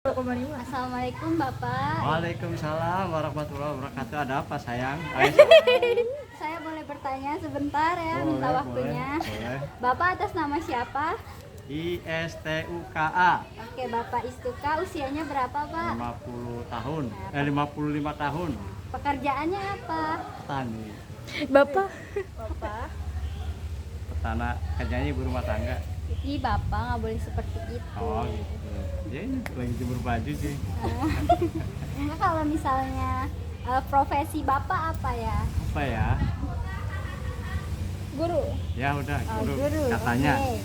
Assalamualaikum Bapak. Waalaikumsalam warahmatullahi wabarakatuh. Ada apa sayang? Saya boleh bertanya sebentar ya, minta Boleh, waktunya. boleh. Bapak atas nama siapa? ISTUKA Oke, Bapak Istuka, usianya berapa Pak? 50 tahun 55 tahun. Pekerjaannya apa? Petani. Bapak, Petana kerjanya ibu rumah tangga. Ih Bapak nggak boleh seperti itu. Oh gitu. Dia ini lagi jemur baju sih. Enggak, kalau misalnya profesi Bapak apa ya? Apa ya? guru. Ya udah guru, Guru. katanya. Oke.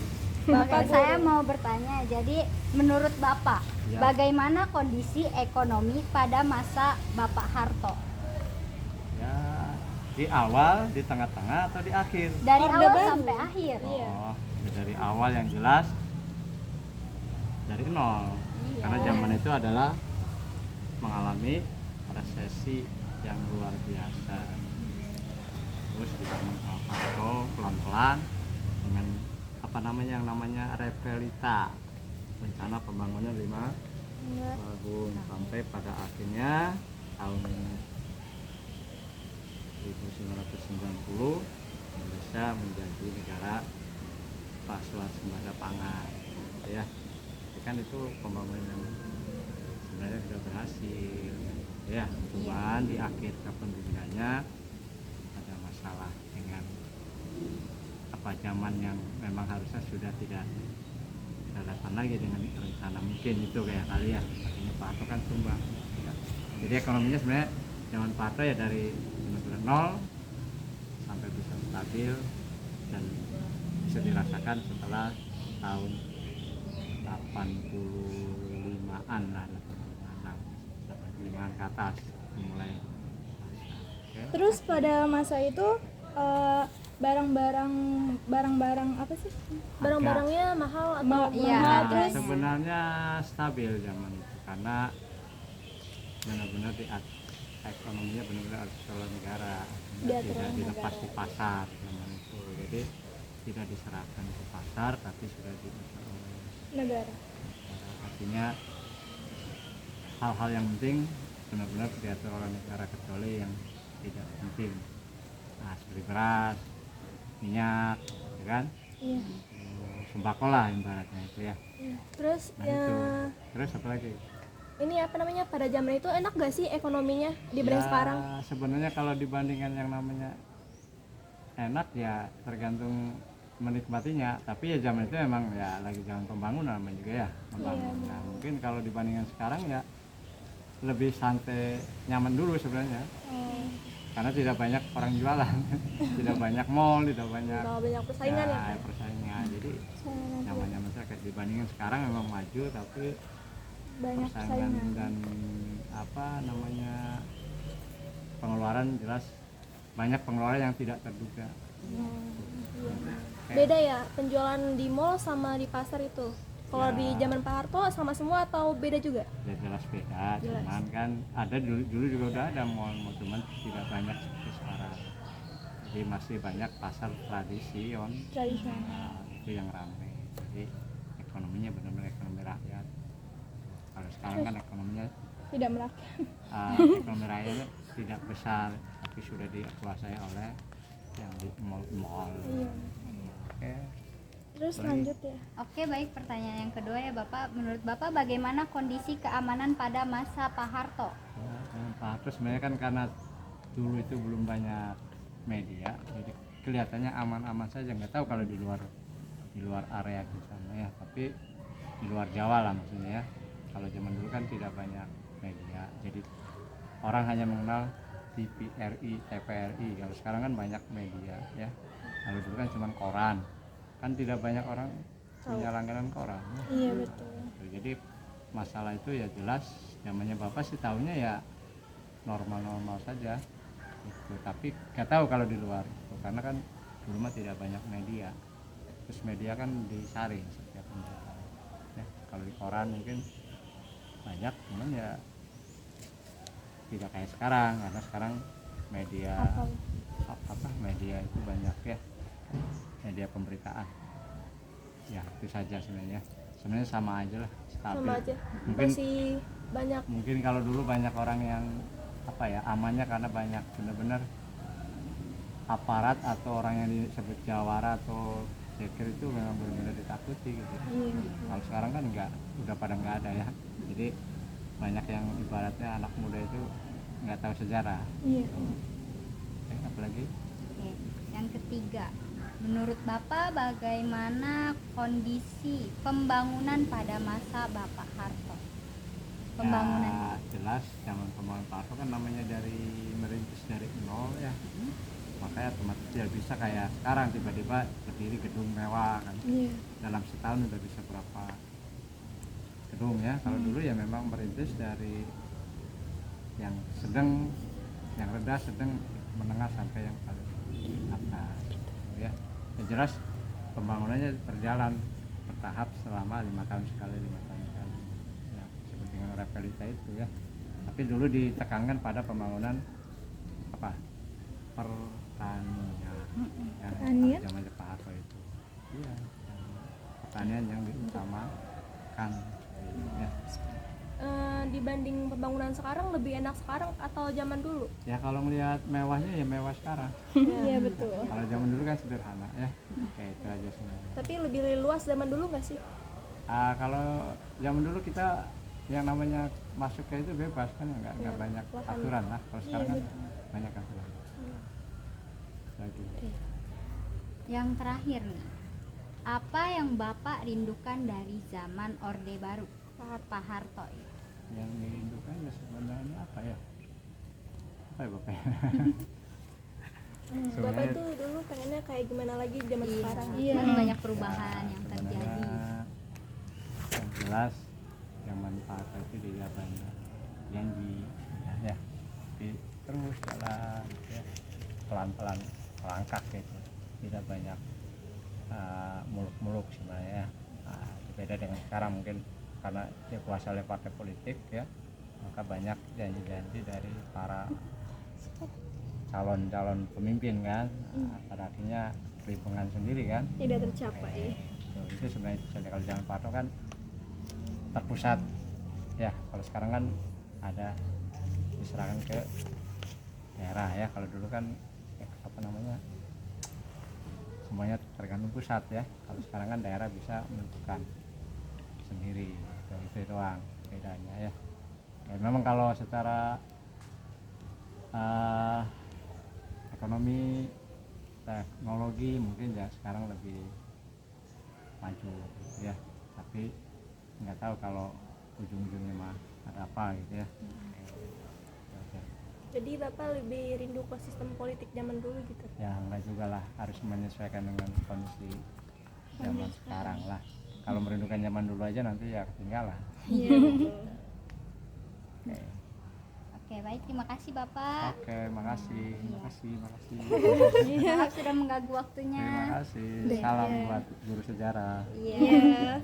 Bapak, saya mau bertanya, jadi menurut Bapak, Ya. bagaimana kondisi ekonomi pada masa Bapak Harto? Ya di awal, di tengah-tengah atau di akhir? Dari Orde awal Baru. sampai akhir. Iya. Oh, dari awal yang jelas dari nol. Iya. Karena zaman itu adalah mengalami resesi yang luar biasa. Terus dibangun sama Pak Harto pelan-pelan dengan apa namanya yang namanya repelita, rencana pembangunan 5 tahun sampai pada akhirnya tahun 1990 Indonesia menjadi negara swasembada pangan, gitu ya. Jadi kan itu pembangunan yang sebenarnya sudah berhasil, ya. Cuman di akhir kepemimpinannya ada masalah dengan apa zaman yang memang harusnya sudah tidak relevan lagi dengan rencana, mungkin itu kayak kali ya. Akhirnya Pak Harto kan tumbang. Ya. Jadi ekonominya sebenarnya zaman Pak Harto ya dari benar-benar nol sampai bisa stabil dan bisa dirasakan setelah tahun 85-an lah, 85-an ke atas mulai. Oke. Terus pada masa itu barang-barang apa sih? Barang-barangnya mahal atau Iya. mahal Nah, terus sebenarnya stabil zaman itu karena benar-benar ekonominya benar-benar atas oleh negara, Diatur tidak oleh dilepas negara. di pasar zaman itu. Jadi tidak diserahkan ke pasar tapi sudah diatur oleh negara. negara. Artinya hal-hal yang penting benar-benar diatur oleh negara kecuali yang tidak penting. Nah, seperti beras, minyak, ya kan? Iya. Sembako lah ibaratnya itu ya. Terus Nah ya itu. Terus apa lagi? ini apa namanya, pada zaman itu enak gak sih ekonominya dibanding Ya, sekarang? sebenarnya kalau dibandingkan yang namanya enak ya tergantung menikmatinya, tapi ya zaman itu emang ya lagi zaman pembangunan namanya juga ya, membangun. Nah, mungkin kalau dibandingkan sekarang ya lebih santai, nyaman dulu sebenarnya, karena tidak banyak orang jualan, tidak banyak mall, tidak banyak Kalau banyak persaingan ya, Pak? persaingan. Jadi nyaman-nyaman saja. Dibandingkan sekarang memang maju tapi Banyak persaingan persaingan. dan apa namanya pengeluaran jelas banyak pengeluaran yang tidak terduga. Beda ya penjualan di mall sama di pasar itu. Kalau Ya. di zaman Pak Harto sama semua atau beda juga? Ya jelas beda, Jelas. cuman kan ada dulu juga udah ada mall, cuman tidak banyak seperti sekarang. Jadi masih banyak pasar tradisional. Tradisional. Itu yang ramai. Jadi ekonominya benar-benar ekonomi rakyat. Kalau sekarang kan ekonominya Tidak merakyat. ekonomi rakyatnya tidak besar, tapi sudah dikuasai oleh yang di mall. Iya. Oke. Terus Baik. lanjut ya. Oke, baik, pertanyaan yang kedua ya Bapak. Menurut Bapak bagaimana kondisi keamanan pada masa Pak Harto? Ya, Pak Harto sebenarnya kan karena dulu itu belum banyak media, jadi kelihatannya aman-aman saja. Nggak tahu kalau di luar area di sana ya, tapi di luar Jawa lah maksudnya ya. Kalau zaman dulu kan tidak banyak media, jadi orang hanya mengenal TVRI, TVRI. Kalau sekarang kan banyak media ya. Kalau dulu kan cuma koran, kan tidak banyak orang punya langganan koran. Iya betul. Jadi masalah itu ya jelas namanya Bapak sih tahunya ya normal-normal saja gitu. Tapi nggak tahu kalau di luar itu, karena kan dulu mah tidak banyak media, terus media kan disaring setiap pemberitaan ya. Kalau di koran mungkin banyak, cuman ya tidak kayak sekarang, karena sekarang media apa media itu banyak ya, media pemberitaan ya. Itu saja sebenarnya. sebenarnya sama aja lah, stabil. Sama aja. Mungkin Masih banyak. mungkin kalau dulu banyak orang yang apa ya, amannya karena banyak benar-benar aparat atau orang yang disebut jawara atau sekir itu memang benar-benar ditakuti gitu. Iya. Kalau sekarang kan enggak, udah pada nggak ada ya. Jadi banyak yang ibaratnya anak muda itu nggak tahu sejarah. Iya. Apalagi Oke, yang ketiga, menurut Bapak bagaimana kondisi pembangunan pada masa Bapak Harto? Pembangunan. ya, jelas zaman pembangunan Pak Harto kan namanya dari merintis dari nol ya. Makanya otomatis tidak bisa kayak sekarang tiba-tiba berdiri gedung mewah kan. Iya. Dalam setahun udah bisa berapa gedung ya. Kalau dulu ya memang merintis dari yang sedang, yang rendah, sedang, menengah sampai yang paling atas ya. Yang jelas pembangunannya berjalan bertahap selama 5 tahun sekali ya, seperti dengan Repelita itu ya. Tapi dulu ditekankan pada pembangunan apa, pertanian ya, Pertanian? zaman Pak Harto itu iya, pertanian yang diutamakan ya. Dibanding pembangunan sekarang lebih enak sekarang atau zaman dulu? Ya kalau melihat mewahnya ya mewah sekarang. Iya betul. Kalau zaman dulu kan sederhana ya. Kayak itu aja sebenarnya. Tapi lebih luas zaman dulu nggak sih? Kalau zaman dulu kita yang namanya masuk ke itu bebas kan, nggak Ya, banyak lahan. aturan lah. Kalau Iya, sekarang kan betul. banyak aturan. Lagi. Yang terakhir nih, apa yang Bapak rindukan dari zaman Orde Baru Pak Harto ya? Yang dirindukan ya sebenarnya apa ya? Apa ya Bapak? Bapak Sebenarnya- itu dulu pengennya kayak gimana lagi di zaman Iya, sekarang? kan banyak perubahan Ya, yang sebenarnya terjadi. yang jelas zaman Pak Harto itu dia banyak janji ya, tapi terus jalan ya, pelan-pelan melangkah gitu, tidak banyak muluk-muluk sebenarnya. Beda dengan sekarang mungkin karena dia kuasa oleh partai politik ya, maka banyak janji-janji dari para calon-calon pemimpin kan. Pada akhirnya kelimpungan sendiri kan. Tidak tercapai. Itu sebenarnya kalau zaman Pak Harto kan terpusat ya, kalau sekarang kan ada diserahkan ke daerah ya. Kalau dulu kan apa namanya, semuanya tergantung pusat ya. Kalau sekarang kan daerah bisa menentukan sendiri, itu doang bedanya ya. Memang kalau secara ekonomi, teknologi mungkin ya sekarang lebih maju ya, tapi nggak tahu kalau ujung-ujungnya mah ada apa gitu ya. Jadi Bapak lebih rindu ke sistem politik zaman dulu gitu? Ya enggak juga lah, harus menyesuaikan dengan kondisi zaman sekarang lah. Kalau merindukan zaman dulu aja nanti ya ketinggalan. Iya betul. Oke. Oke, baik, terima kasih Bapak. Oke, makasih. Makasih. Maaf sudah mengganggu waktunya. Terima kasih. Salam buat guru sejarah. Iya.